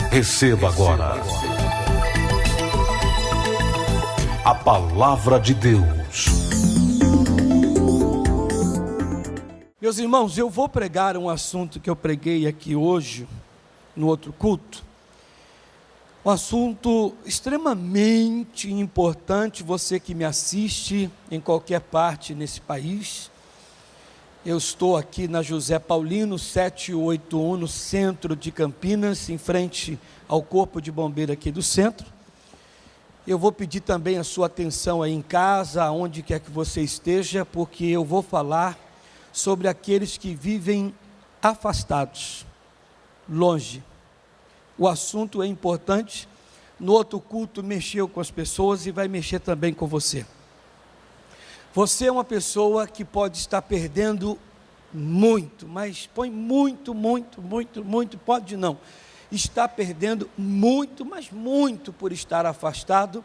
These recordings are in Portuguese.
Receba agora a palavra de Deus. Meus irmãos, eu vou pregar um assunto que eu preguei aqui hoje, no outro culto. Um assunto extremamente importante, você que me assiste em qualquer parte nesse país. Eu estou aqui na José Paulino, 781, no centro de Campinas, em frente ao Corpo de Bombeiro aqui do centro. Eu vou pedir também a sua atenção aí em casa, aonde quer que você esteja, porque eu vou falar sobre aqueles que vivem afastados, longe. O assunto é importante. No outro culto mexeu com as pessoas e vai mexer também com você. Você é uma pessoa que pode estar perdendo muito, mas põe muito, pode não. Está perdendo muito, mas muito por estar afastado.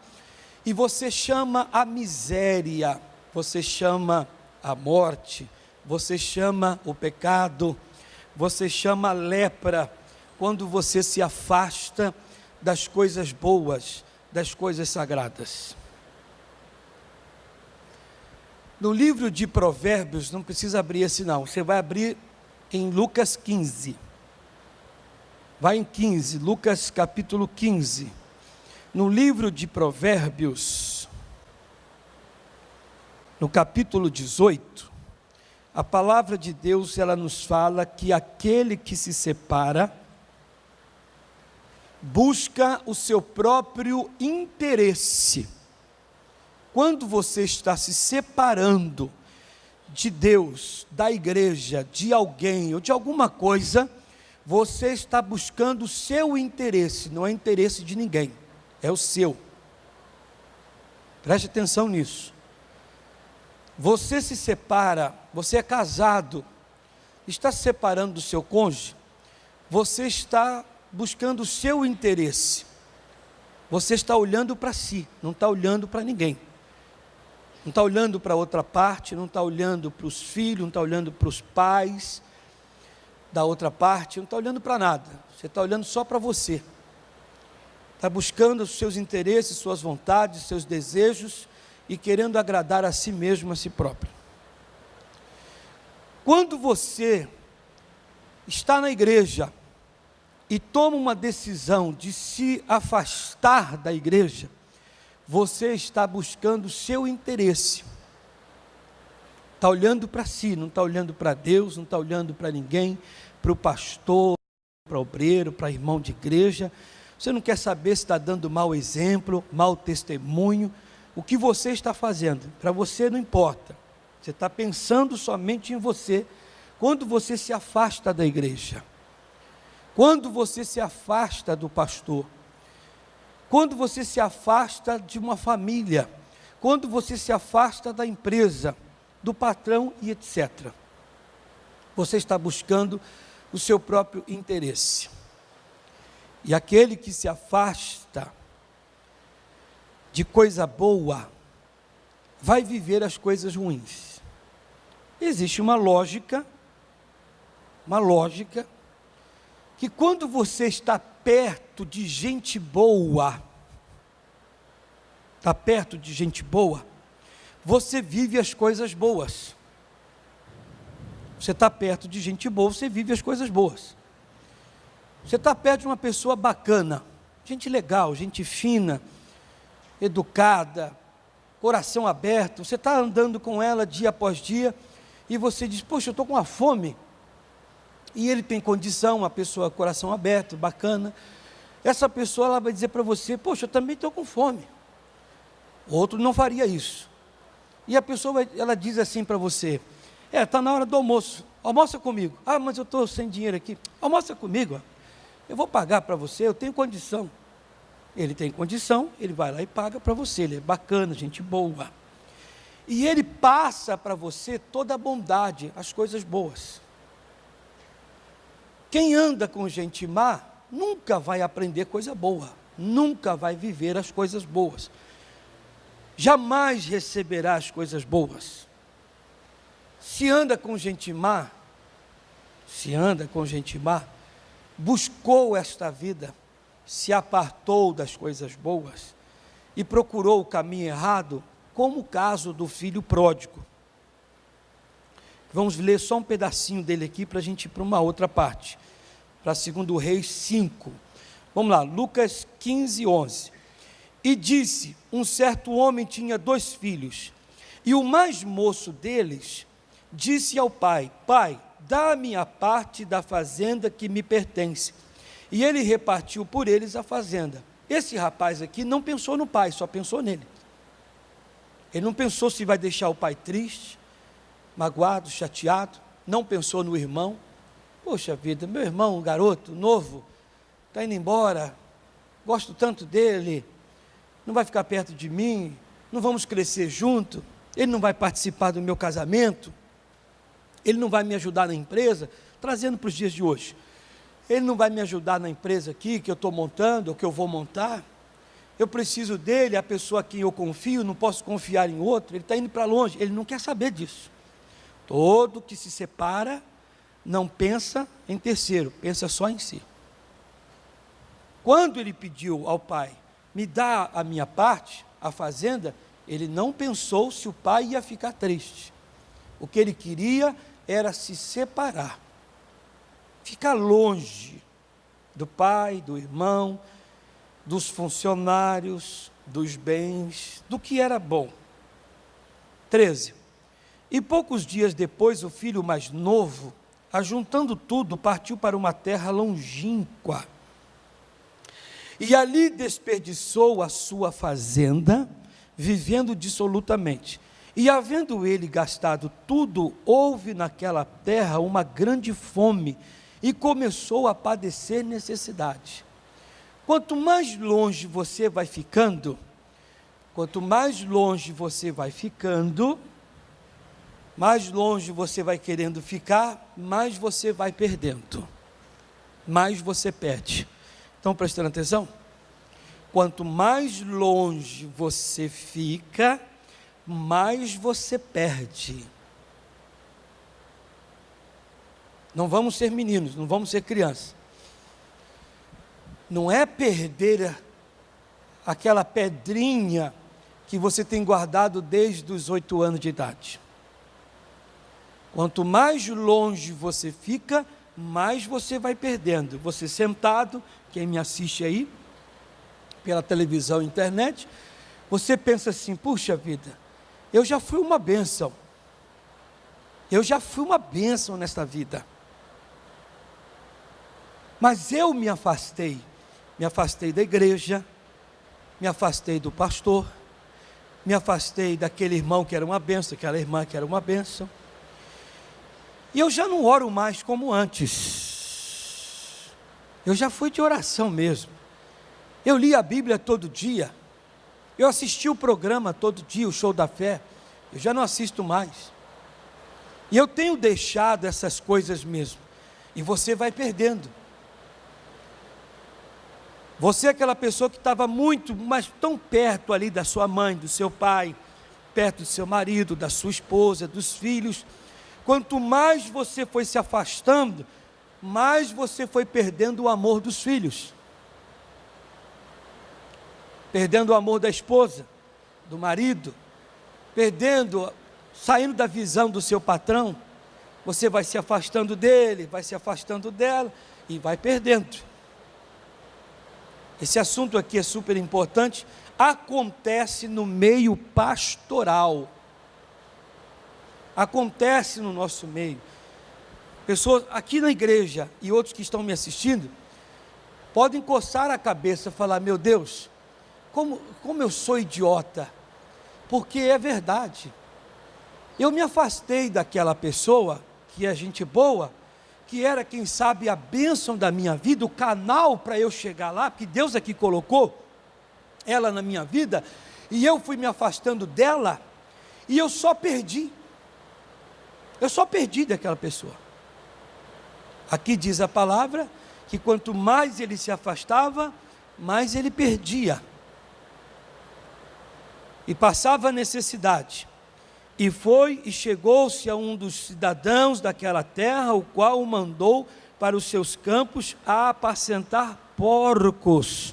E você chama a miséria, você chama a morte, você chama o pecado, você chama a lepra, quando você se afasta das coisas boas, das coisas sagradas. No livro de Provérbios, não precisa abrir esse não, você vai abrir em Lucas 15. Vai em 15, Lucas capítulo 15. No livro de Provérbios, no capítulo 18, a palavra de Deus, ela nos fala que aquele que se separa, busca o seu próprio interesse. Quando você está se separando de Deus, da igreja, de alguém ou de alguma coisa, você está buscando o seu interesse, não é interesse de ninguém, é o seu. Preste atenção nisso. Você se separa, você é casado, está se separando do seu cônjuge, você está buscando o seu interesse. Você está olhando para si, não está olhando para ninguém. Não está olhando para outra parte, não está olhando para os filhos, não está olhando para os pais da outra parte, não está olhando para nada. Você está olhando só para você. Está buscando os seus interesses, suas vontades, seus desejos e querendo agradar a si mesmo, a si próprio. Quando você está na igreja e toma uma decisão de se afastar da igreja, você está buscando o seu interesse, está olhando para si, não está olhando para Deus, não está olhando para ninguém, para o pastor, para o obreiro, para irmão de igreja. Você não quer saber se está dando mau exemplo, mau testemunho. O que você está fazendo, para você não importa, você está pensando somente em você, quando você se afasta da igreja, quando você se afasta do pastor, quando você se afasta de uma família, quando você se afasta da empresa, do patrão e etc. Você está buscando o seu próprio interesse. E aquele que se afasta de coisa boa, vai viver as coisas ruins. Existe uma lógica, que quando você está perto de gente boa, você vive as coisas boas. Você está perto de gente boa, você vive as coisas boas. Você está perto de uma pessoa bacana, gente legal, gente fina, educada, coração aberto, você está andando com ela dia após dia, e você diz, poxa, eu estou com uma fome, e ele tem condição, uma pessoa coração aberto, bacana, essa pessoa ela vai dizer para você, poxa, eu também estou com fome. Outro não faria isso. E a pessoa, ela diz assim para você, está na hora do almoço, almoça comigo. Ah, mas eu estou sem dinheiro aqui, almoça comigo, eu vou pagar para você, eu tenho condição. Ele tem condição, ele vai lá e paga para você, ele é bacana, gente boa. E ele passa para você toda a bondade, as coisas boas. Quem anda com gente má, nunca vai aprender coisa boa, nunca vai viver as coisas boas. Jamais receberá as coisas boas. Se anda com gente má, buscou esta vida, se apartou das coisas boas e procurou o caminho errado, como o caso do filho pródigo. Vamos ler só um pedacinho dele aqui para a gente ir para uma outra parte, para 2 Reis 5. Vamos lá, Lucas 15, 11. E disse: um certo homem tinha 2 filhos, e o mais moço deles disse ao pai: pai, dá-me a parte da fazenda que me pertence. E ele repartiu por eles a fazenda. Esse rapaz aqui não pensou no pai, só pensou nele. Ele não pensou se vai deixar o pai triste, magoado, chateado, não pensou no irmão. Poxa vida, meu irmão, um garoto novo, está indo embora, gosto tanto dele, não vai ficar perto de mim, não vamos crescer junto, ele não vai participar do meu casamento, ele não vai me ajudar na empresa, trazendo para os dias de hoje, ele não vai me ajudar na empresa aqui, que eu estou montando, ou que eu vou montar, eu preciso dele, a pessoa a quem eu confio, não posso confiar em outro, ele está indo para longe, ele não quer saber disso. Todo que se separa, não pensa em terceiro, pensa só em si. Quando ele pediu ao pai, me dá a minha parte, a fazenda, ele não pensou se o pai ia ficar triste. O que ele queria era se separar, ficar longe do pai, do irmão, dos funcionários, dos bens, do que era bom. 13. E poucos dias depois, o filho mais novo, ajuntando tudo, partiu para uma terra longínqua. E ali desperdiçou a sua fazenda, vivendo dissolutamente. E havendo ele gastado tudo, houve naquela terra uma grande fome, e começou a padecer necessidade. Quanto mais longe você vai ficando, mais longe você vai querendo ficar, mais você vai perdendo, mais você perde. Estão prestando atenção? Quanto mais longe você fica, mais você perde. Não vamos ser meninos, não vamos ser crianças. Não é perder aquela pedrinha que você tem guardado desde os 8 anos de idade. Quanto mais longe você fica, mais você vai perdendo. Você sentado, quem me assiste aí, pela televisão e internet, você pensa assim: puxa vida, eu já fui uma bênção. Eu já fui uma bênção nesta vida. Mas eu me afastei da igreja, me afastei do pastor, me afastei daquele irmão que era uma bênção, aquela irmã que era uma bênção, e eu já não oro mais como antes. Eu já fui de oração mesmo, eu li a Bíblia todo dia, eu assisti o programa todo dia, o Show da Fé, eu já não assisto mais, e eu tenho deixado essas coisas mesmo, e você vai perdendo. Você é aquela pessoa que estava muito, mas tão perto ali da sua mãe, do seu pai, perto do seu marido, da sua esposa, dos filhos. Quanto mais você foi se afastando, mais você foi perdendo o amor dos filhos. Perdendo o amor da esposa, do marido, saindo da visão do seu patrão, você vai se afastando dele, vai se afastando dela e vai perdendo. Esse assunto aqui é super importante, acontece no meio pastoral, acontece no nosso meio. Pessoas aqui na igreja e outros que estão me assistindo, podem coçar a cabeça e falar: meu Deus, como eu sou idiota, porque é verdade, eu me afastei daquela pessoa, que é gente boa, que era, quem sabe, a bênção da minha vida, o canal para eu chegar lá, porque Deus aqui colocou ela na minha vida, e eu fui me afastando dela, e eu só perdi daquela pessoa. Aqui diz a palavra, que quanto mais ele se afastava, mais ele perdia, e passava necessidade. E chegou-se a um dos cidadãos daquela terra, o qual o mandou para os seus campos a apacentar porcos.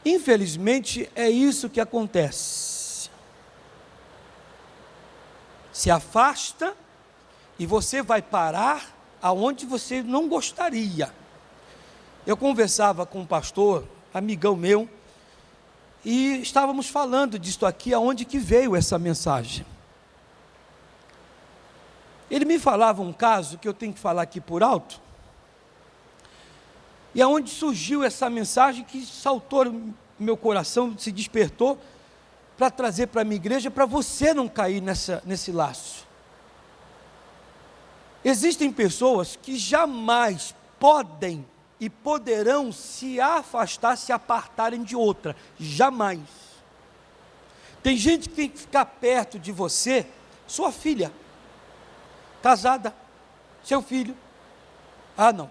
Infelizmente, é isso que acontece. Se afasta e você vai parar aonde você não gostaria. Eu conversava com um pastor, amigão meu, e estávamos falando disto aqui, aonde que veio essa mensagem. Ele me falava um caso, que eu tenho que falar aqui por alto, e aonde surgiu essa mensagem que saltou no meu coração, se despertou, para trazer para a minha igreja, para você não cair nesse laço. Existem pessoas que jamais podem e poderão se afastar, se apartarem de outra, jamais. Tem gente que tem que ficar perto de você, sua filha, casada, seu filho. Ah, não,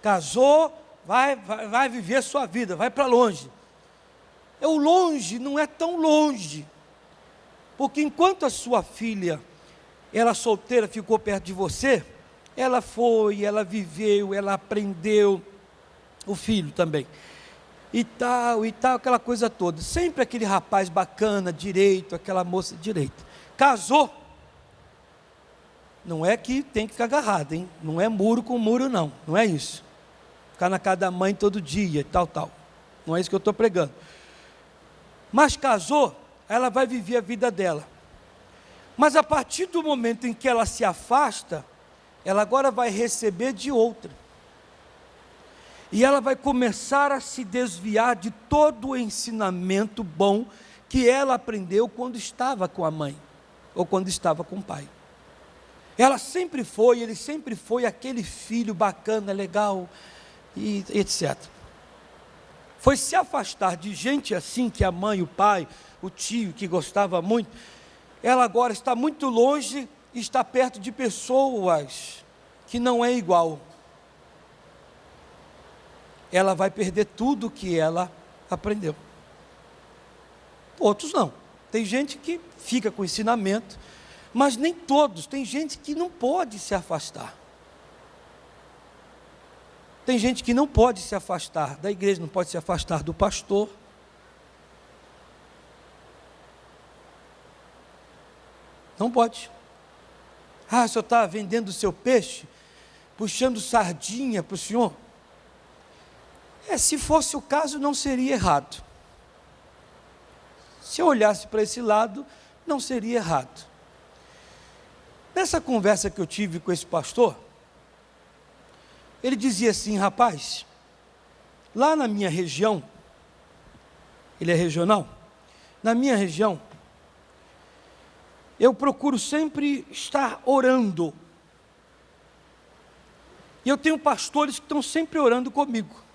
casou, vai viver sua vida, vai para longe. O longe não é tão longe, porque enquanto a sua filha, ela solteira, ficou perto de você, ela foi, ela viveu, ela aprendeu, o filho também, e tal, aquela coisa toda, sempre aquele rapaz bacana, direito, aquela moça direita, casou, não é que tem que ficar agarrado, hein? Não é muro com muro não, não é isso, ficar na casa da mãe todo dia, tal, não é isso que eu estou pregando, mas casou, ela vai viver a vida dela, mas a partir do momento em que ela se afasta, ela agora vai receber de outra, e ela vai começar a se desviar de todo o ensinamento bom que ela aprendeu quando estava com a mãe, ou quando estava com o pai. Ele sempre foi aquele filho bacana, legal, e etc. Foi se afastar de gente assim, que a mãe, o pai, o tio, que gostava muito, ela agora está muito longe e está perto de pessoas que não é igual. Ela vai perder tudo que ela aprendeu. Outros não. Tem gente que fica com ensinamento, mas nem todos. Tem gente que não pode se afastar. Tem gente que não pode se afastar da igreja, não pode se afastar do pastor. Não pode. Ah, o senhor está vendendo o seu peixe, puxando sardinha para o senhor? Se fosse o caso, não seria errado. Se eu olhasse para esse lado, não seria errado. Nessa conversa que eu tive com esse pastor, ele dizia assim: rapaz, lá na minha região, ele é regional, na minha região, eu procuro sempre estar orando, e eu tenho pastores que estão sempre orando comigo.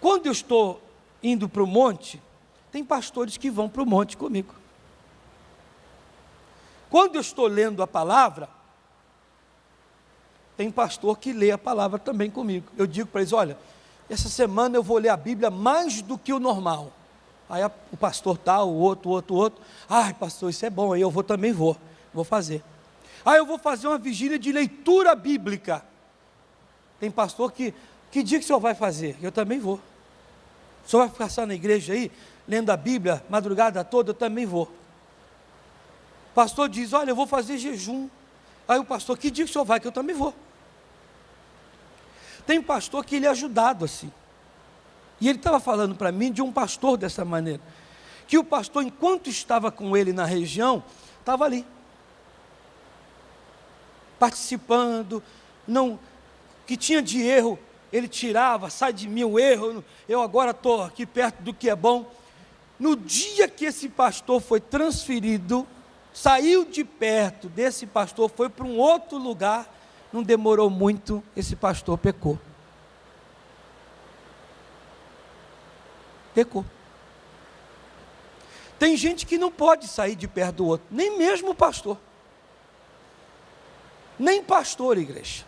Quando eu estou indo para o monte, tem pastores que vão para o monte comigo. Quando eu estou lendo a palavra, tem pastor que lê a palavra também comigo. Eu digo para eles: olha, essa semana eu vou ler a Bíblia mais do que o normal. Aí o pastor tal, o outro, ai pastor, isso é bom, aí eu também vou fazer. Aí eu vou fazer uma vigília de leitura bíblica. Tem pastor que dia que o senhor vai fazer? Eu também vou. O senhor vai passar na igreja aí, lendo a Bíblia, madrugada toda? Eu também vou. O pastor diz: olha, eu vou fazer jejum. Aí o pastor: que dia que o senhor vai? Que eu também vou. Tem pastor que ele é ajudado assim. E ele estava falando para mim de um pastor dessa maneira, que o pastor, enquanto estava com ele na região, estava ali, participando, que tinha de erro, ele tirava, sai de mim o erro, eu agora estou aqui perto do que é bom. No dia que esse pastor foi transferido, saiu de perto desse pastor, foi para um outro lugar, não demorou muito, esse pastor pecou. Tem gente que não pode sair de perto do outro, nem mesmo o pastor, nem pastor, igreja.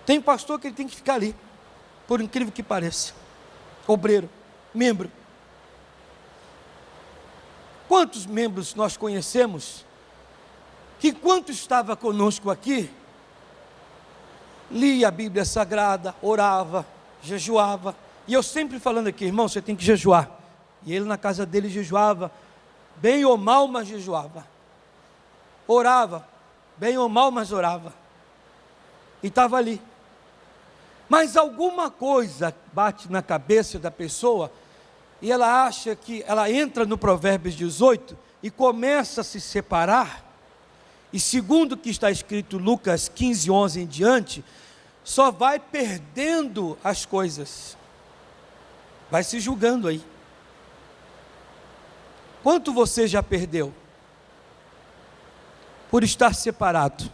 Tem pastor que ele tem que ficar ali, por incrível que pareça, obreiro, membro. Quantos membros nós conhecemos, que enquanto estava conosco aqui, lia a Bíblia Sagrada, orava, jejuava. E eu sempre falando aqui, irmão, você tem que jejuar. E ele na casa dele jejuava, bem ou mal, mas jejuava. Orava, bem ou mal, mas orava. E estava ali. Mas alguma coisa bate na cabeça da pessoa e ela acha que, ela entra no Provérbios 18 e começa a se separar. E segundo o que está escrito Lucas 15, 11 em diante, só vai perdendo as coisas. Vai se julgando aí. Quanto você já perdeu? Por estar separado.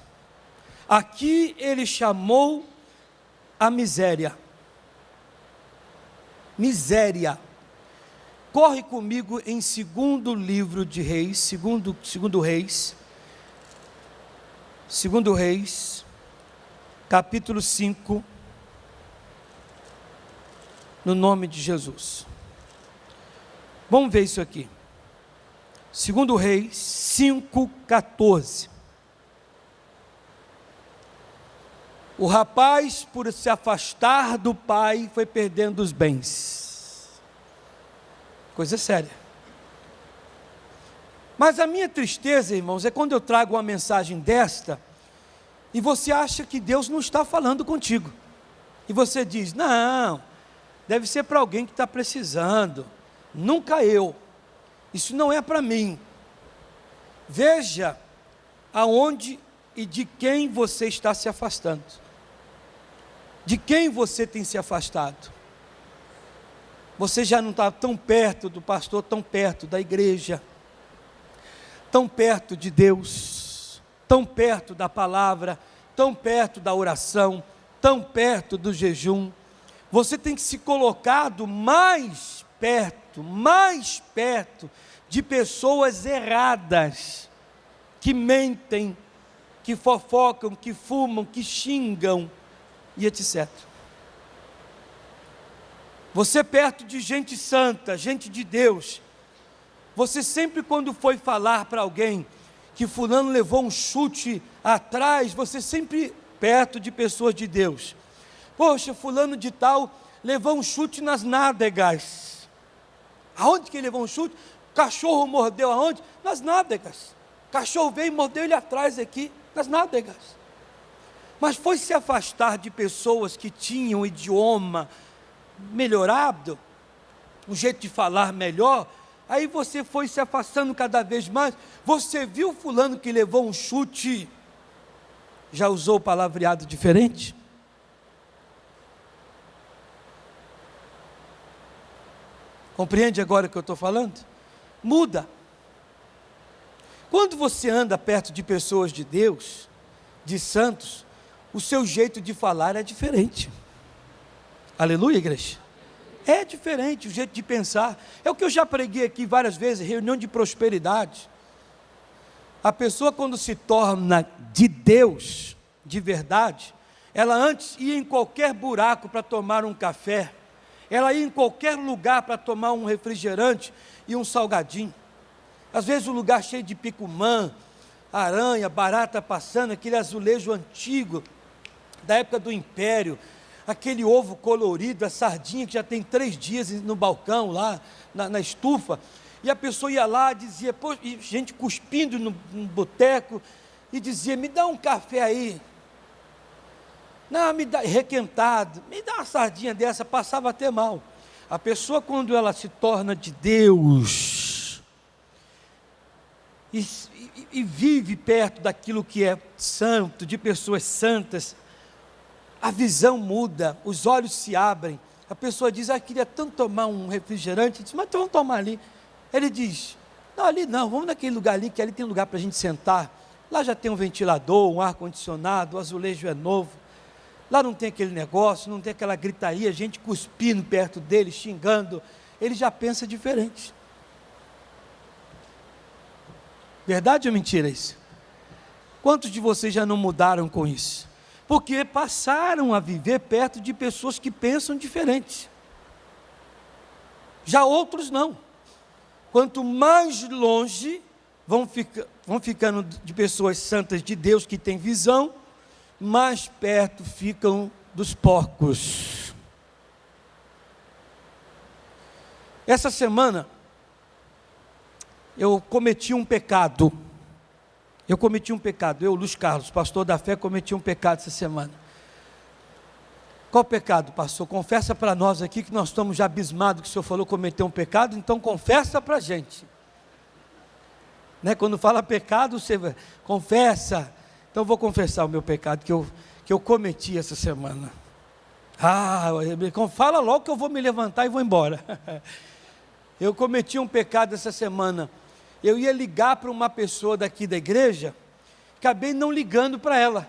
Aqui ele chamou a miséria. Miséria. Corre comigo em segundo livro de Reis, segundo Reis, capítulo 5, no nome de Jesus. Vamos ver isso aqui. Segundo Reis 5:14. O rapaz, por se afastar do pai, foi perdendo os bens. Coisa séria. Mas a minha tristeza, irmãos, é quando eu trago uma mensagem desta e você acha que Deus não está falando contigo. E você diz, não, deve ser para alguém que está precisando. Nunca eu. Isso não é para mim. Veja aonde e de quem você está se afastando. De quem você tem se afastado? Você já não está tão perto do pastor, tão perto da igreja, tão perto de Deus, tão perto da palavra, tão perto da oração, tão perto do jejum. Você tem que se colocado mais perto de pessoas erradas, que mentem, que fofocam, que fumam, que xingam e etc. Você perto de gente santa, gente de Deus. Você sempre quando foi falar para alguém que fulano levou um chute atrás, você sempre perto de pessoas de Deus. Poxa, fulano de tal levou um chute nas nádegas. Aonde que ele levou um chute? O cachorro mordeu aonde? Nas nádegas. O cachorro veio e mordeu ele atrás aqui, nas nádegas. Mas foi se afastar de pessoas que tinham idioma melhorado, um jeito de falar melhor, aí você foi se afastando cada vez mais. Você viu fulano que levou um chute, já usou o palavreado diferente? Compreende agora o que eu estou falando? Muda. Quando você anda perto de pessoas de Deus, de santos, o seu jeito de falar é diferente. Aleluia, igreja? É diferente o jeito de pensar. É o que eu já preguei aqui várias vezes, reunião de prosperidade. A pessoa quando se torna de Deus, de verdade, ela antes ia em qualquer buraco para tomar um café, ela ia em qualquer lugar para tomar um refrigerante e um salgadinho. Às vezes um lugar cheio de picumã, aranha, barata passando, aquele azulejo antigo, da época do Império, aquele ovo colorido, a sardinha que já tem 3 dias no balcão lá, na estufa, e a pessoa ia lá, dizia, pô, e gente cuspindo no boteco, e dizia, me dá um café aí, não, me dá, requentado, me dá uma sardinha dessa, passava até mal. A pessoa quando ela se torna de Deus, e vive perto daquilo que é santo, de pessoas santas, a visão muda, os olhos se abrem, a pessoa diz, queria tanto tomar um refrigerante, diz, mas então vamos tomar ali. Ele diz, não, ali não, vamos naquele lugar ali, que ali tem lugar para a gente sentar, lá já tem um ventilador, um ar-condicionado, o azulejo é novo, lá não tem aquele negócio, não tem aquela gritaria, gente cuspindo perto dele, xingando, ele já pensa diferente. Verdade ou mentira isso? Quantos de vocês já não mudaram com isso? Porque passaram a viver perto de pessoas que pensam diferente. Já outros não. Quanto mais longe vão ficando de pessoas santas de Deus que têm visão, mais perto ficam dos porcos. Essa semana, eu cometi um pecado. Eu, Luiz Carlos, pastor da fé, cometi um pecado essa semana. Qual pecado, pastor? Confessa para nós aqui, que nós estamos já abismados que o senhor falou cometer um pecado, então confessa para a gente. Né? Quando fala pecado, você confessa. Então vou confessar o meu pecado que eu cometi essa semana. Fala logo que eu vou me levantar e vou embora. Eu cometi um pecado essa semana. Eu ia ligar para uma pessoa daqui da igreja, acabei não ligando para ela.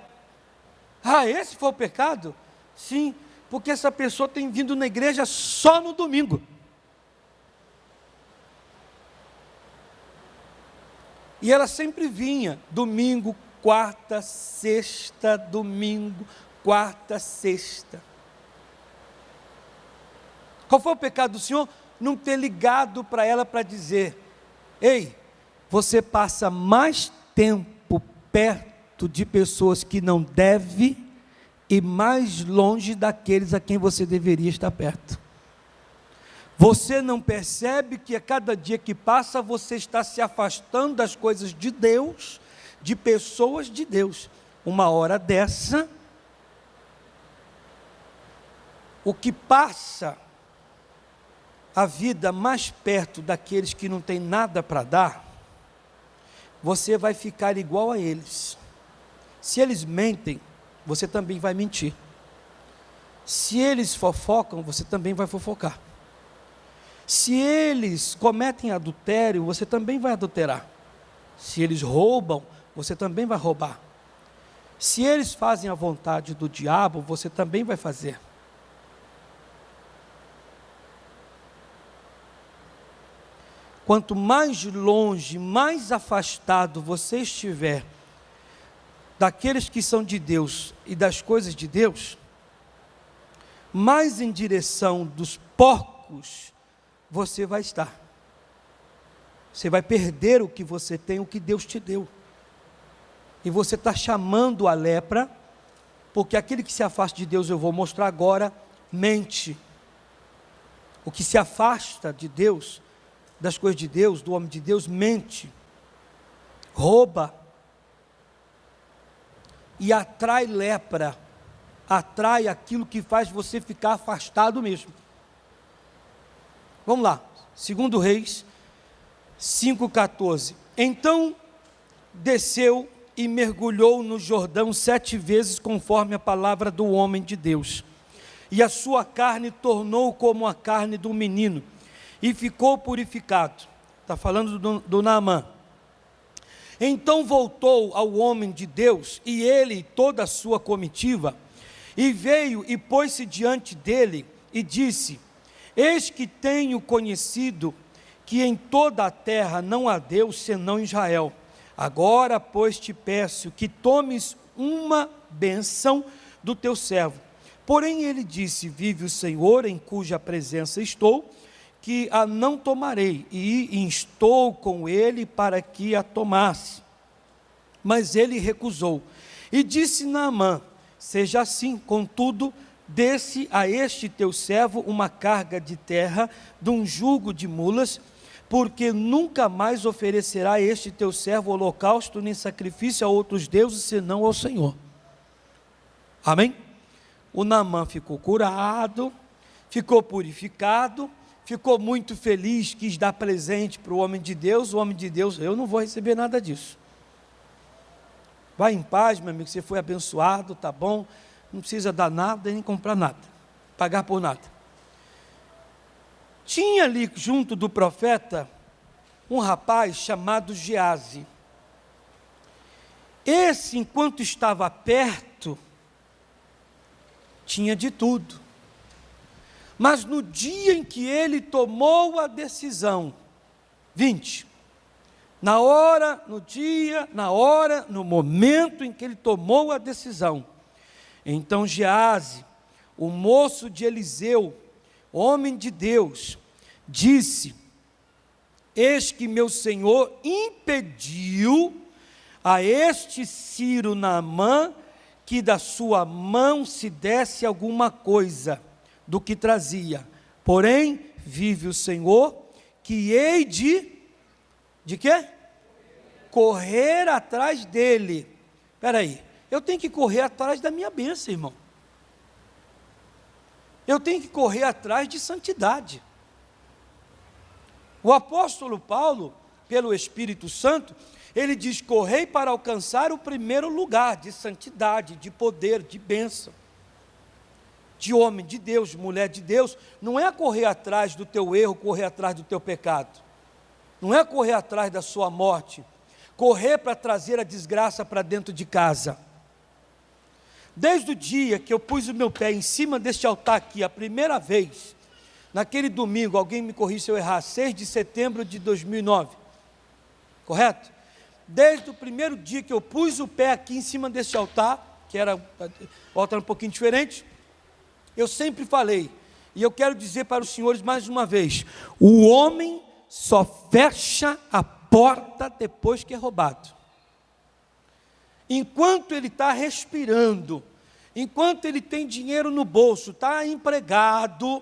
Esse foi o pecado? Sim, porque essa pessoa tem vindo na igreja só no domingo. E ela sempre vinha, domingo, quarta, sexta, domingo, quarta, sexta. Qual foi o pecado do Senhor? Não ter ligado para ela para dizer: ei, você passa mais tempo perto de pessoas que não deve e mais longe daqueles a quem você deveria estar perto. Você não percebe que a cada dia que passa você está se afastando das coisas de Deus, de pessoas de Deus. Uma hora dessa, o que passa a vida mais perto daqueles que não tem nada para dar, você vai ficar igual a eles. Se eles mentem, você também vai mentir. Se eles fofocam, você também vai fofocar. Se eles cometem adultério, você também vai adulterar. Se eles roubam, você também vai roubar. Se eles fazem a vontade do diabo, você também vai fazer. Quanto mais longe, mais afastado você estiver daqueles que são de Deus e das coisas de Deus, mais em direção dos porcos você vai estar. Você vai perder o que você tem, o que Deus te deu. E você está chamando a lepra, porque aquele que se afasta de Deus, eu vou mostrar agora, mente. O que se afasta de Deus, das coisas de Deus, do homem de Deus, mente, rouba, e atrai lepra, atrai aquilo que faz você ficar afastado mesmo. Vamos lá, 2 Reis 5,14. Então desceu e mergulhou no Jordão 7 vezes, conforme a palavra do homem de Deus, e a sua carne tornou como a carne do menino, e ficou purificado. Está falando do Naamã. Então voltou ao homem de Deus, e ele e toda a sua comitiva, e veio e pôs-se diante dele, e disse: eis que tenho conhecido que em toda a terra não há Deus senão Israel. Agora, pois, te peço que tomes uma bênção do teu servo. Porém ele disse: vive o Senhor, em cuja presença estou, que a não tomarei, e instou com ele para que a tomasse. Mas ele recusou. E disse Naamã: seja assim, contudo, desse a este teu servo uma carga de terra, de um jugo de mulas, porque nunca mais oferecerá este teu servo holocausto, nem sacrifício a outros deuses, senão ao Senhor. Amém? O Naamã ficou curado, ficou purificado, ficou muito feliz, quis dar presente para o homem de Deus. O homem de Deus: eu não vou receber nada disso. Vai em paz, meu amigo, você foi abençoado, tá bom, não precisa dar nada, nem comprar nada, pagar por nada. Tinha ali junto do profeta um rapaz chamado Geazi. Esse, enquanto estava perto, tinha de tudo. Mas no dia em que ele tomou a decisão, 20, na hora, no dia, na hora, no momento em que ele tomou a decisão, então Geazi, o moço de Eliseu, homem de Deus, disse: eis que meu senhor impediu a este Ciro Naamã que da sua mão se desse alguma coisa do que trazia. Porém, vive o Senhor, que hei de quê? Correr atrás dele. Espera aí, eu tenho que correr atrás da minha bênção, irmão. Eu tenho que correr atrás de santidade. O apóstolo Paulo, pelo Espírito Santo, ele diz: correi para alcançar o primeiro lugar de santidade, de poder, de bênção. De homem de Deus, mulher de Deus, não é correr atrás do teu erro, correr atrás do teu pecado. Não é correr atrás da sua morte. Correr para trazer a desgraça para dentro de casa. Desde o dia que eu pus o meu pé em cima deste altar aqui, a primeira vez, naquele domingo, alguém me corrija se eu errar, 6 de setembro de 2009, correto? Desde o primeiro dia que eu pus o pé aqui em cima deste altar, que era o altar um pouquinho diferente, eu sempre falei, e eu quero dizer para os senhores mais uma vez: o homem só fecha a porta depois que é roubado. Enquanto ele está respirando, enquanto ele tem dinheiro no bolso, está empregado,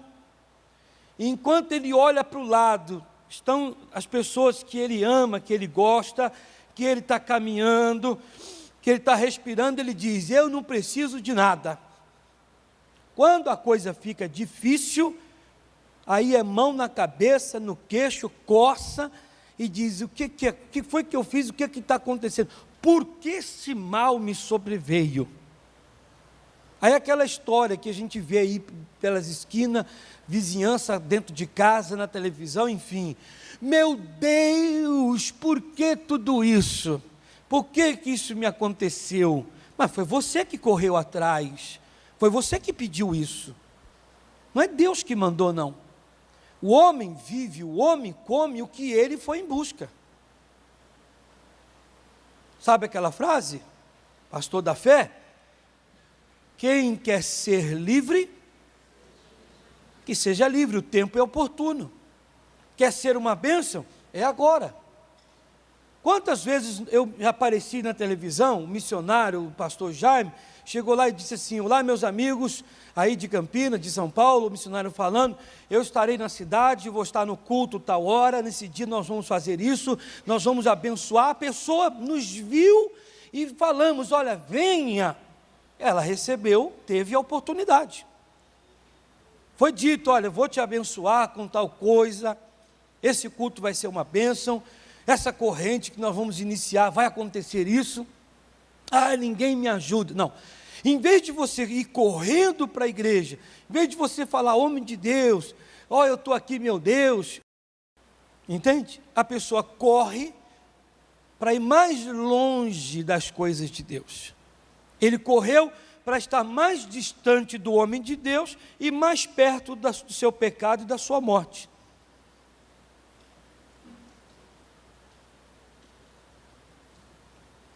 enquanto ele olha para o lado, estão as pessoas que ele ama, que ele gosta, que ele está caminhando, que ele está respirando, ele diz: eu não preciso de nada. Quando a coisa fica difícil, aí é mão na cabeça, no queixo, coça e diz: o que foi que eu fiz, o que está acontecendo? Por que esse mal me sobreveio? Aí aquela história que a gente vê aí pelas esquinas, vizinhança dentro de casa, na televisão, enfim. Meu Deus, por que tudo isso? Por que isso me aconteceu? Mas foi você que correu atrás, foi você que pediu isso. Não é Deus que mandou, não. O homem vive, o homem come o que ele foi em busca. Sabe aquela frase? Pastor da fé? Quem quer ser livre, que seja livre, o tempo é oportuno. Quer ser uma bênção? É agora. Quantas vezes eu já apareci na televisão, o missionário, o pastor Jaime, chegou lá e disse assim: olá meus amigos, aí de Campinas, de São Paulo, o missionário falando, eu estarei na cidade, vou estar no culto tal hora, nesse dia nós vamos fazer isso, nós vamos abençoar. A pessoa nos viu e falamos: olha, venha. Ela recebeu, teve a oportunidade. Foi dito: olha, vou te abençoar com tal coisa, esse culto vai ser uma bênção, essa corrente que nós vamos iniciar, vai acontecer isso. Ah, ninguém me ajuda. Não. Em vez de você ir correndo para a igreja, em vez de você falar: homem de Deus, ó, eu estou aqui, meu Deus, entende? A pessoa corre para ir mais longe das coisas de Deus. Ele correu para estar mais distante do homem de Deus e mais perto do seu pecado e da sua morte.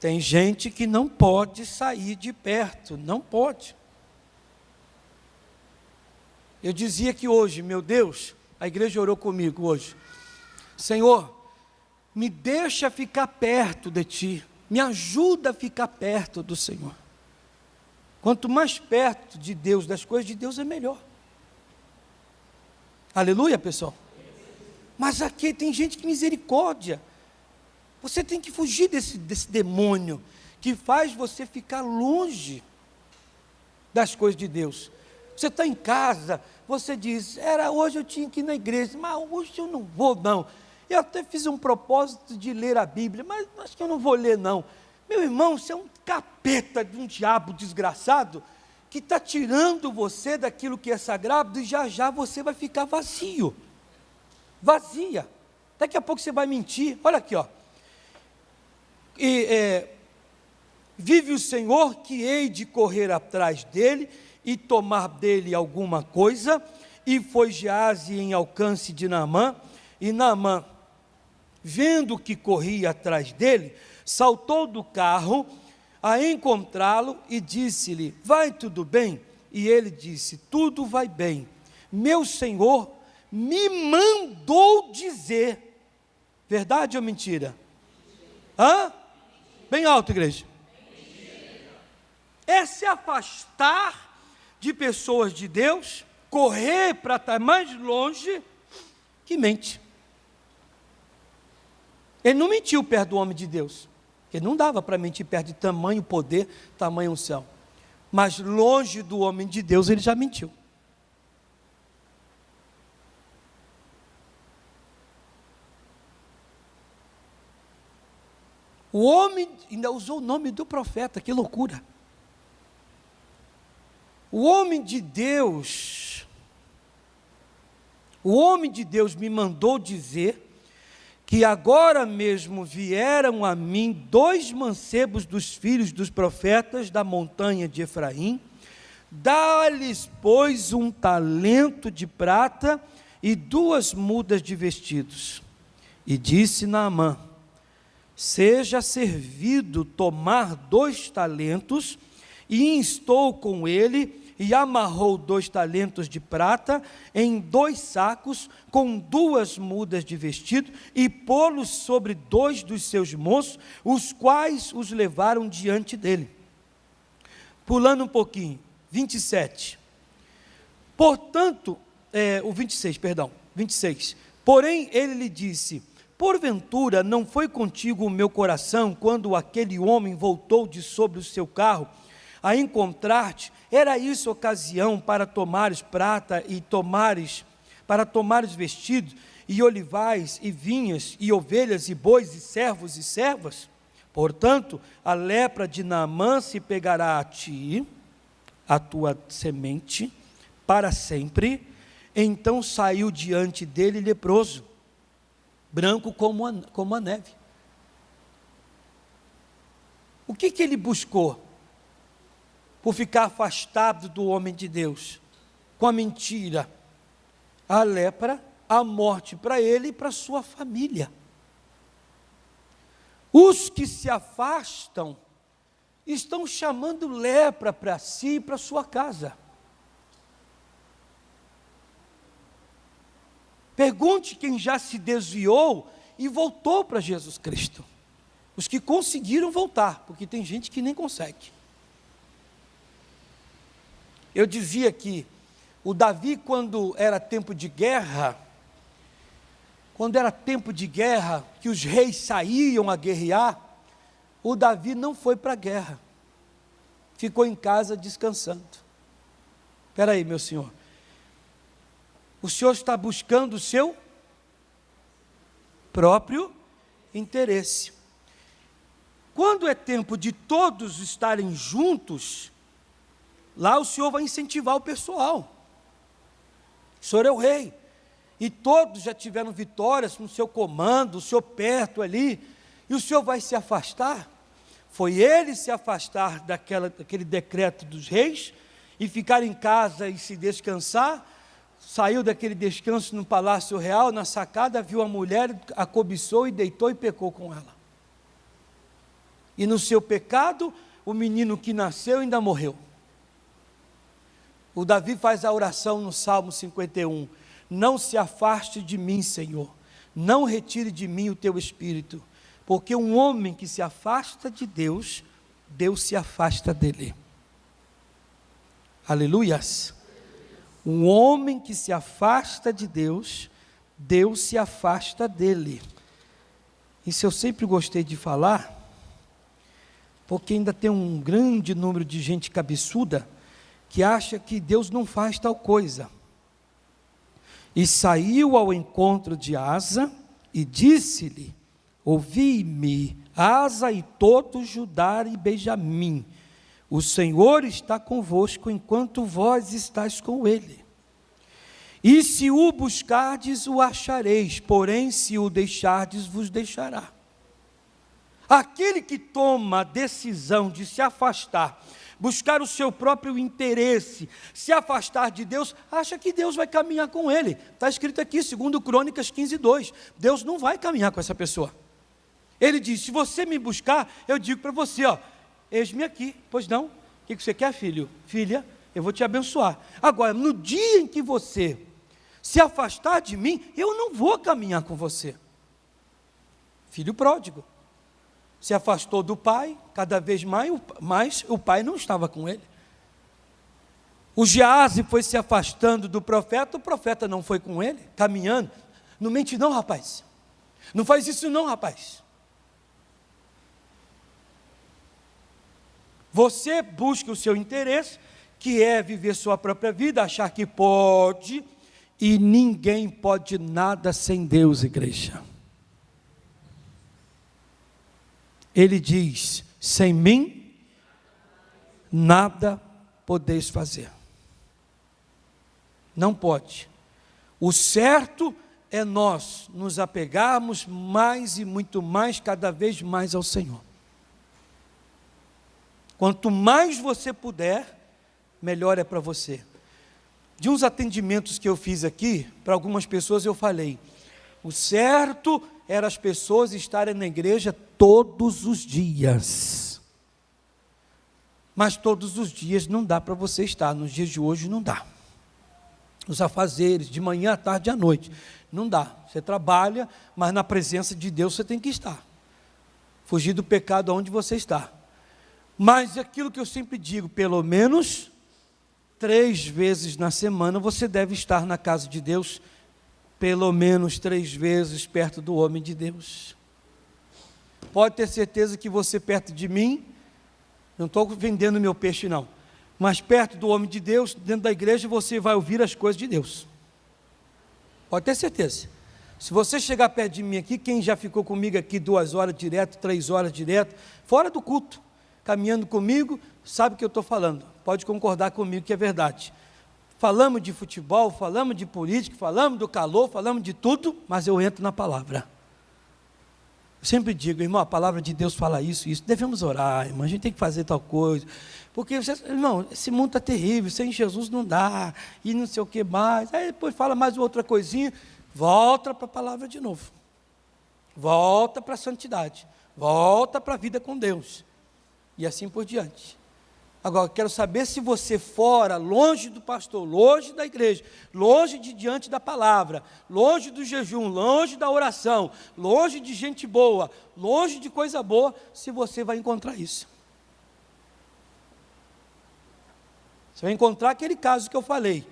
Tem gente que não pode sair de perto, não pode. Eu dizia que hoje, meu Deus, a igreja orou comigo hoje: Senhor, me deixa ficar perto de Ti, me ajuda a ficar perto do Senhor. Quanto mais perto de Deus, das coisas de Deus, é melhor. Aleluia, pessoal. Mas aqui tem gente que misericórdia. Você tem que fugir desse demônio que faz você ficar longe das coisas de Deus. Você está em casa, você diz: hoje eu tinha que ir na igreja, mas hoje eu não vou não. Eu até fiz um propósito de ler a Bíblia, mas acho que eu não vou ler não. Meu irmão, você é um capeta de um diabo desgraçado que está tirando você daquilo que é sagrado, e já já você vai ficar vazio, vazia. Daqui a pouco você vai mentir. Olha aqui, ó. Vive o Senhor, que hei de correr atrás dele e tomar dele alguma coisa. E foi Geazi em alcance de Naamã, e Naamã, vendo que corria atrás dele, saltou do carro a encontrá-lo e disse-lhe: vai tudo bem? E ele disse: tudo vai bem. Meu Senhor me mandou dizer. Verdade ou mentira? Hã? Bem alto, igreja. é se afastar de pessoas de Deus, correr para estar mais longe, que mente. Ele não mentiu perto do homem de Deus, porque não dava para mentir perto de tamanho poder, tamanho unção. Mas longe do homem de Deus, ele já mentiu. O homem ainda usou o nome do profeta, que loucura. O homem de Deus me mandou dizer que agora mesmo vieram a mim 2 mancebos dos filhos dos profetas da montanha de Efraim, dá-lhes, pois, 1 talento de prata e 2 mudas de vestidos. E disse Naamã: seja servido tomar 2 talentos, e instou com ele, e amarrou 2 talentos de prata em 2 sacos, com 2 mudas de vestido, e pô-los sobre 2 dos seus moços, os quais os levaram diante dele. Pulando um pouquinho, 27. Portanto, 26. Porém, ele lhe disse: porventura não foi contigo o meu coração, quando aquele homem voltou de sobre o seu carro, a encontrar-te? Era isso ocasião para tomares prata e para tomares vestidos, e olivais, e vinhas, e ovelhas, e bois, e servos e servas? Portanto, a lepra de Naamã se pegará a ti, a tua semente, para sempre. Então saiu diante dele leproso, branco como a neve. O que ele buscou? Por ficar afastado do homem de Deus, com a mentira, a lepra, a morte para ele e para sua família. Os que se afastam estão chamando lepra para si e para sua casa. Pergunte quem já se desviou e voltou para Jesus Cristo. Os que conseguiram voltar, porque tem gente que nem consegue. Eu dizia que o Davi, quando era tempo de guerra, que os reis saíam a guerrear, o Davi não foi para a guerra, ficou em casa descansando. Espera aí, meu senhor, o senhor está buscando o seu próprio interesse. Quando é tempo de todos estarem juntos, lá o senhor vai incentivar o pessoal. O senhor é o rei, e todos já tiveram vitórias no seu comando, o senhor perto ali, e o senhor vai se afastar? Foi ele se afastar daquele decreto dos reis, e ficar em casa e se descansar. Saiu daquele descanso no palácio real, na sacada, viu a mulher, a cobiçou e deitou e pecou com ela. E no seu pecado, o menino que nasceu ainda morreu. O Davi faz a oração no Salmo 51, não se afaste de mim, Senhor, não retire de mim o teu Espírito, porque um homem que se afasta de Deus, Deus se afasta dele. Aleluias! Um homem que se afasta de Deus, Deus se afasta dele. Isso eu sempre gostei de falar, porque ainda tem um grande número de gente cabeçuda, que acha que Deus não faz tal coisa. E saiu ao encontro de Asa, e disse-lhe: ouvi-me, Asa e todo Judá e Benjamim, o Senhor está convosco, enquanto vós estáis com ele. E se o buscardes, o achareis, porém se o deixardes, vos deixará. Aquele que toma a decisão de se afastar, buscar o seu próprio interesse, se afastar de Deus, acha que Deus vai caminhar com ele. Está escrito aqui, 2 Crônicas 15:2, Deus não vai caminhar com essa pessoa. Ele diz: se você me buscar, eu digo para você, eis-me aqui. Pois não? O que você quer, filho? Filha, eu vou te abençoar. Agora, no dia em que você se afastar de mim, eu não vou caminhar com você. Filho pródigo. se afastou do pai, cada vez mais o pai não estava com ele. O Geazi foi se afastando do profeta, o profeta não foi com ele, caminhando. Não mente não, rapaz. Não faz isso não, rapaz. Você busca o seu interesse, que é viver sua própria vida, achar que pode, e ninguém pode nada sem Deus, igreja. Ele diz: sem mim, nada podeis fazer. Não pode. O certo é nós nos apegarmos mais e muito mais, cada vez mais ao Senhor. Quanto mais você puder, melhor é para você. De uns atendimentos que eu fiz aqui, para algumas pessoas eu falei, o certo era as pessoas estarem na igreja todos os dias. Mas todos os dias não dá para você estar, nos dias de hoje não dá. Os afazeres, de manhã, à tarde e à noite, não dá. Você trabalha, mas na presença de Deus você tem que estar. Fugir do pecado aonde você está. Mas aquilo que eu sempre digo, pelo menos 3 vezes na semana você deve estar na casa de Deus, pelo menos 3 vezes perto do homem de Deus. Pode ter certeza que você perto de mim, não estou vendendo meu peixe não, mas perto do homem de Deus, dentro da igreja, você vai ouvir as coisas de Deus. Pode ter certeza. Se você chegar perto de mim aqui, quem já ficou comigo aqui 2 horas direto, 3 horas direto, fora do culto, caminhando comigo, sabe o que eu estou falando. Pode concordar comigo que é verdade. Falamos de futebol, falamos de política, falamos do calor, falamos de tudo, mas eu entro na palavra. Eu sempre digo, irmão, a palavra de Deus fala isso, devemos orar, irmão, a gente tem que fazer tal coisa, porque, irmão, esse mundo está terrível, sem Jesus não dá, e não sei o que mais, aí depois fala mais outra coisinha, volta para a palavra de novo, volta para a santidade, volta para a vida com Deus, e assim por diante. Agora, quero saber se você fora, longe do pastor, longe da igreja, longe de diante da palavra, longe do jejum, longe da oração, longe de gente boa, longe de coisa boa, se você vai encontrar isso. Você vai encontrar aquele caso que eu falei.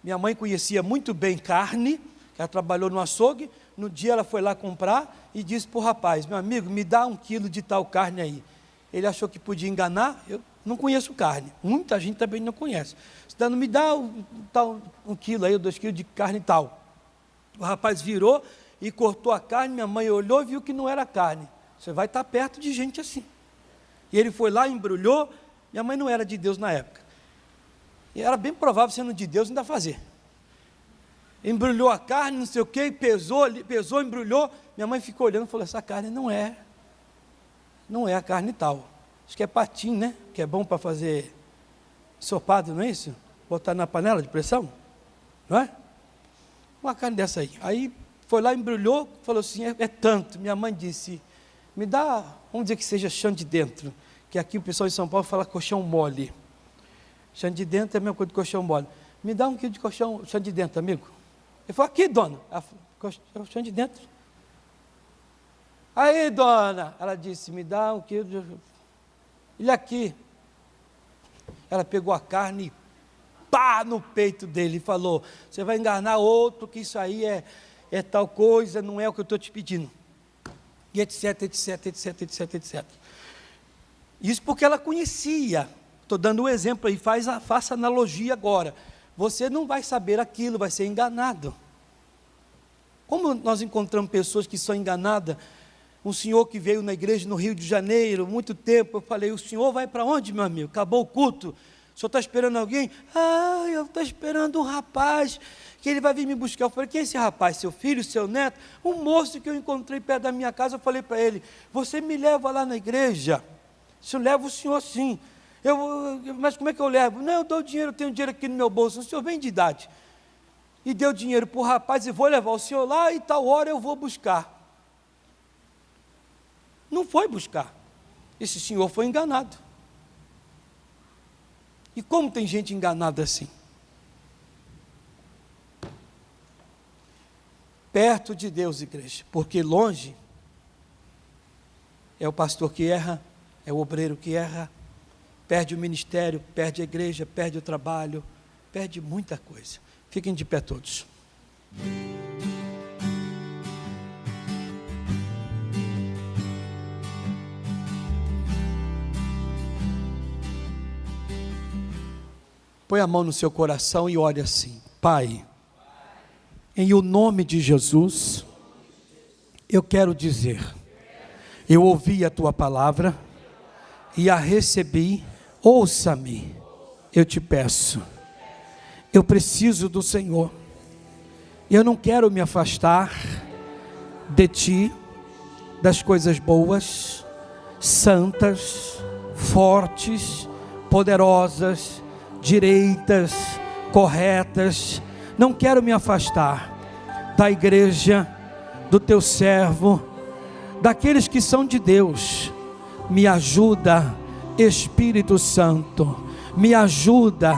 Minha mãe conhecia muito bem carne, ela trabalhou no açougue, no dia ela foi lá comprar e disse para o rapaz, meu amigo, me dá 1 quilo de tal carne aí. Ele achou que podia enganar, eu não conheço carne, muita gente também não conhece. Não me dá 1 quilo aí, 2 quilos de carne e tal. O rapaz virou e cortou a carne, minha mãe olhou e viu que não era carne. Você vai estar perto de gente assim. E ele foi lá, embrulhou, minha mãe não era de Deus na época. E era bem provável, sendo de Deus, ainda fazer. Embrulhou a carne, não sei o que, pesou, embrulhou, minha mãe ficou olhando e falou, essa carne não é a carne tal. Acho que é patim, né? Que é bom para fazer ensopado, não é isso? Botar na panela de pressão, não é? Uma carne dessa aí. Aí foi lá, embrulhou, falou assim, é tanto. Minha mãe disse, me dá, vamos dizer que seja chão de dentro, que aqui o pessoal em São Paulo fala colchão mole. Chão de dentro é a mesma coisa de colchão mole. Me dá 1 quilo de chão de dentro, amigo. Ele falou, aqui, dona. Chão de dentro. Aí, dona, ela disse, me dá 1 quilo de... Ele aqui. Ela pegou a carne e pá no peito dele e falou, você vai enganar outro, que isso aí é tal coisa, não é o que eu estou te pedindo. E etc, etc, etc, etc, etc. Isso porque ela conhecia. Estou dando um exemplo aí, faça analogia agora. Você não vai saber aquilo, vai ser enganado. Como nós encontramos pessoas que são enganadas, um senhor que veio na igreja no Rio de Janeiro, muito tempo, eu falei, o senhor vai para onde, meu amigo? Acabou o culto, o senhor está esperando alguém? Ah, eu estou esperando um rapaz, que ele vai vir me buscar. Eu falei, quem é esse rapaz? Seu filho, seu neto? Um moço que eu encontrei perto da minha casa, eu falei para ele, você me leva lá na igreja? Eu levo o senhor sim. Mas como é que eu levo? Não, eu dou dinheiro, eu tenho dinheiro aqui no meu bolso, o senhor vem de idade. E deu dinheiro para o rapaz e vou levar o senhor lá e tal hora eu vou buscar. Não foi buscar. Esse senhor foi enganado. E como tem gente enganada assim? Perto de Deus, igreja, porque longe É o pastor que erra, é o obreiro que erra, perde o ministério, perde a igreja, perde o trabalho, perde muita coisa. Fiquem de pé todos. Põe a mão no seu coração e ore assim: Pai, em o nome de Jesus, eu quero dizer, eu ouvi a tua palavra e a recebi, ouça-me, eu te peço, eu preciso do Senhor, eu não quero me afastar de ti, das coisas boas, santas, fortes, poderosas, direitas, corretas. Não quero me afastar da igreja, do teu servo, daqueles que são de Deus. Me ajuda, Espírito Santo, me ajuda,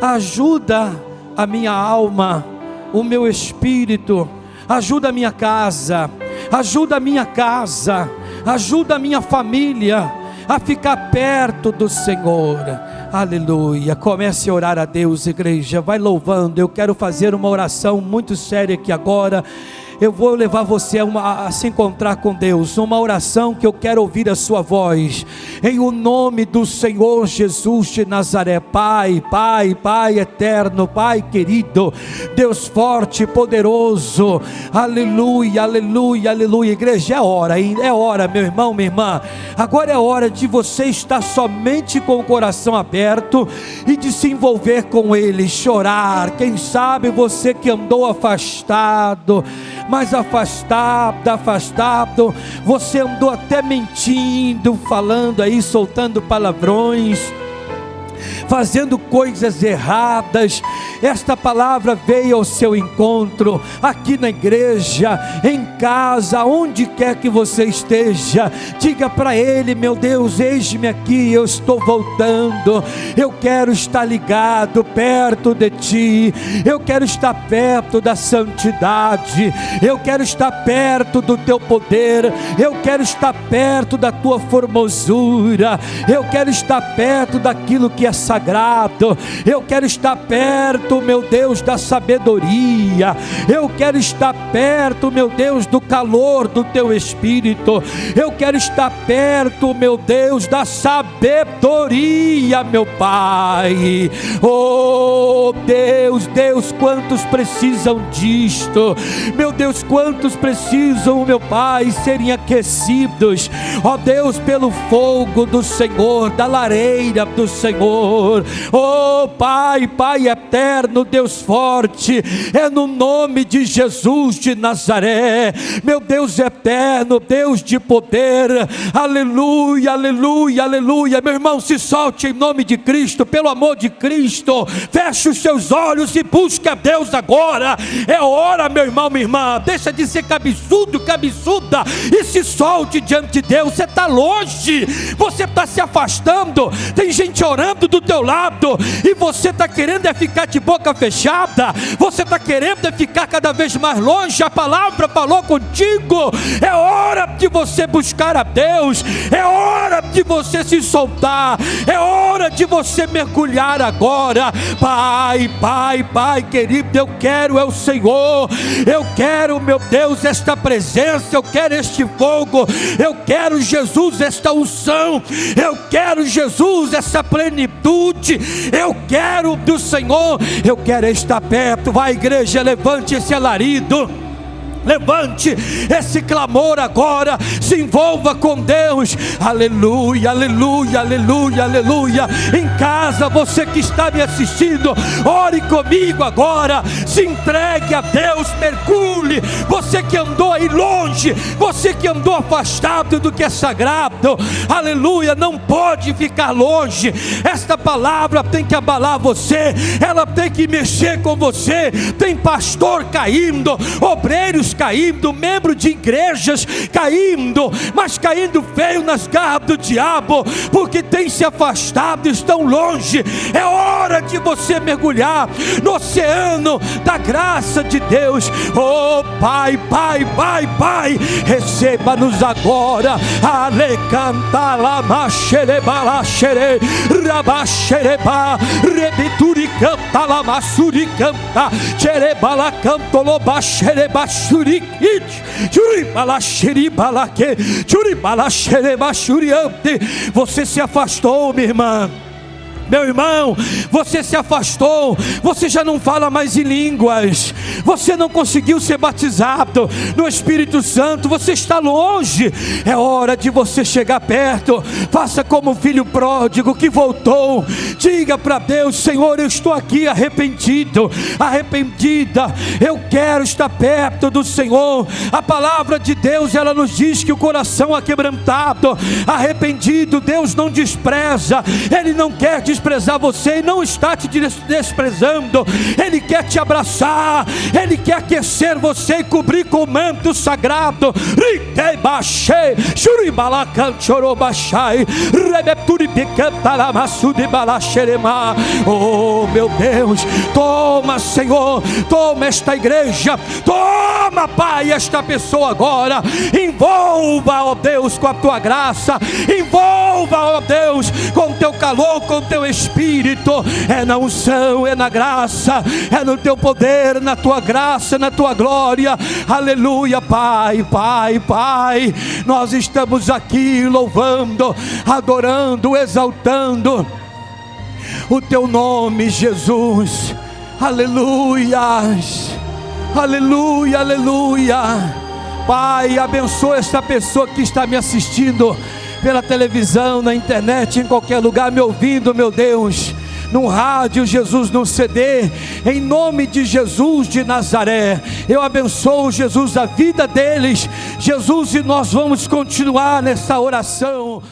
ajuda a minha alma, o meu espírito, ajuda a minha casa, ajuda a minha família a ficar perto do Senhor. Aleluia. Comece a orar a Deus, igreja. Vai louvando. Eu quero fazer uma oração muito séria aqui agora. Eu vou levar você a se encontrar com Deus, uma oração que eu quero ouvir a sua voz, em o nome do Senhor Jesus de Nazaré. Pai eterno, Pai querido, Deus forte e poderoso, aleluia, igreja, é hora, meu irmão, minha irmã, agora é hora de você estar somente com o coração aberto, e de se envolver com Ele, chorar. Quem sabe você que andou afastado, mas afastado, você andou até mentindo, falando aí, soltando palavrões, fazendo coisas erradas. Esta palavra veio ao seu encontro, aqui na igreja, em casa, onde quer que você esteja. Diga para Ele: meu Deus, eis-me aqui, eu estou voltando, eu quero estar ligado, perto de Ti, eu quero estar perto da santidade, eu quero estar perto do Teu poder, eu quero estar perto da Tua formosura, eu quero estar perto daquilo que é sagrado, eu quero estar perto, meu Deus, da sabedoria, eu quero estar perto, meu Deus, do calor do Teu Espírito, eu quero estar perto, meu Deus, da sabedoria, meu Pai. Oh Deus, quantos precisam disto, meu Deus, quantos precisam, meu Pai, serem aquecidos, ó Deus, pelo fogo do Senhor, da lareira do Senhor. Oh Pai eterno, Deus forte, é no nome de Jesus de Nazaré, meu Deus eterno, Deus de poder, aleluia, meu irmão, se solte em nome de Cristo, pelo amor de Cristo, feche os seus olhos e busque a Deus agora. É hora, meu irmão, minha irmã, deixa de ser cabeçuda, e se solte diante de Deus. Você está longe, você está se afastando, tem gente orando do teu lado, e você está querendo ficar de boca fechada, você está querendo ficar cada vez mais longe. A palavra falou contigo, é hora de você buscar a Deus, é hora de você se soltar, é hora de você mergulhar agora. Pai querido, eu quero o Senhor, eu quero, meu Deus, esta presença, eu quero este fogo, eu quero, Jesus, esta unção, eu quero, Jesus, essa plenitude, eu quero do Senhor, eu quero estar perto. Vai, igreja, levante esse alarido, levante esse clamor agora, se envolva com Deus, aleluia. Em casa, você que está me assistindo, ore comigo agora, se entregue a Deus, mergulhe. Você que andou aí longe, você que andou afastado do que é sagrado, aleluia, não pode ficar longe. Esta palavra tem que abalar você, ela tem que mexer com você. Tem pastor caindo, obreiros caindo, membros de igrejas caindo, mas caindo feio nas garras do diabo, porque tem se afastado, estão longe. É hora de você mergulhar no oceano da graça de Deus. Oh Pai, Pai, Pai, Pai, receba-nos agora. Ale canta la machere balachere rabachereba rebituri canta la masuri canta cherebala canto lo bachere bachuri churi balachere balaque churi balachere bachuriante. Você se afastou, minha irmã. Meu irmão, você se afastou, você já não fala mais em línguas, você não conseguiu ser batizado no Espírito Santo, você está longe. É hora de você chegar perto. Faça como o filho pródigo que voltou. Diga para Deus: Senhor, eu estou aqui arrependido, arrependida, eu quero estar perto do Senhor. A palavra de Deus, ela nos diz que o coração aquebrantado, arrependido, Deus não despreza. Ele não quer desprezar você e não está te desprezando. Ele quer te abraçar, Ele quer aquecer você e cobrir com o manto sagrado. Oh meu Deus, toma, Senhor, toma esta igreja, toma, Pai, esta pessoa agora. Envolva, ó Deus, com a tua graça, envolva, ó Deus, com o teu calor, com o teu Espírito. É na unção, é na graça, é no teu poder, na tua graça, na tua glória. Aleluia, Pai, Pai, Pai. Nós estamos aqui louvando, adorando, exaltando o teu nome, Jesus. Aleluia, aleluia, aleluia. Pai, abençoa esta pessoa que está me assistindo pela televisão, na internet, em qualquer lugar, me ouvindo, meu Deus, no rádio, Jesus, no CD, em nome de Jesus de Nazaré. Eu abençoo, Jesus, a vida deles, Jesus, e nós vamos continuar nessa oração.